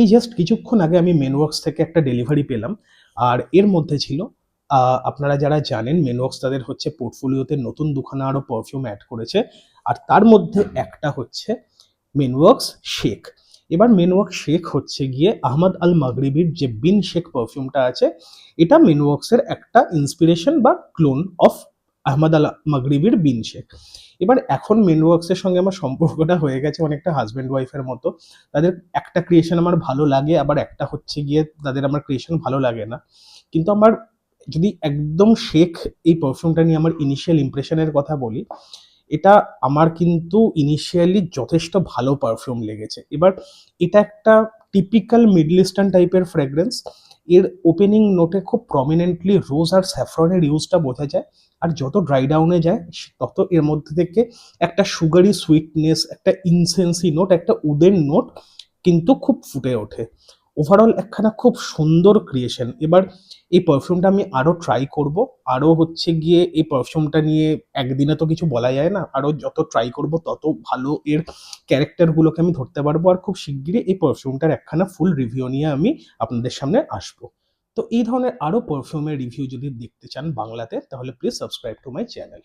এই জাস্ট কিছুক্ষণ আগে আমি মেনওয়ার্কস থেকে একটা ডেলিভারি পেলাম। আর এর মধ্যে ছিল আপনারা যারা জানেন মেনওয়ার্কস তাদের হচ্ছে পোর্টফোলিওতে নতুন দুখানা আরো পারফিউম অ্যাড করেছে। আর তার মধ্যে একটা হচ্ছে মেনওয়ার্কস শেখ। এবার মেনওয়ার্কস শেখ হচ্ছে গিয়ে আহমদ আল মাগরিবির যে বিন শেখ পারফিউমটা আছে, এটা মেনওয়ার্কসের একটা ইন্সপিরেশন বা ক্লোন অফ আহমদ আল মাগরিবির বিন শেখ। এবার এখন মেনওয়ার্কসের সঙ্গে আমার সম্পর্কটা হয়ে গেছে অনেকটা হাজব্যান্ড ওয়াইফের মতো। তাদের একটা ক্রিয়েশন আমার ভালো লাগে, আবার একটা হচ্ছে গিয়ে তাদের আমার ক্রিয়েশন ভালো লাগে না। কিন্তু আমার যদি একদম শেখ এই পারফিউমটা নিয়ে আমার ইনিশিয়াল ইমপ্রেশনের কথা বলি, এটা আমার কিন্তু ইনিশিয়ালি যথেষ্ট ভালো পারফিউম লেগেছে। এবার এটা একটা টিপিক্যাল মিডল ইস্টার্ন টাইপের ফ্রেগ্রেন্স। এর ওপেনিং নোটে খুব প্রমিনেন্টলি রোজ আর স্যাফরনের ইউজটা বোঝা যায়। আর যত ড্রাই ডাউনে যায় তত এর মধ্যে থেকে একটা সুগারি সুইটনেস, একটা ইনসেন্সি নোট, একটা উদের নোট কিন্তু খুব ফুটে ওঠে। ওভারঅল একখানা খুব সুন্দর ক্রিয়েশন। এবার এই পারফিউমটা আমি আরো ট্রাই করব। আরো হচ্ছে গিয়ে এই পারফিউমটা নিয়ে একদিনে তো কিছু বলা যায় না, আরো যত ট্রাই করব তত ভালো এর ক্যারেক্টার গুলোকে আমি ধরতে পারবো। আর খুব শিগগিরই এই পারফিউমটার একখানা ফুল রিভিউ নিয়ে আমি আপনাদের সামনে আসবো। তো এই ধরনের আরো পারফিউমের রিভিউ যদি দেখতে চান বাংলাতে, তাহলে please subscribe to my channel.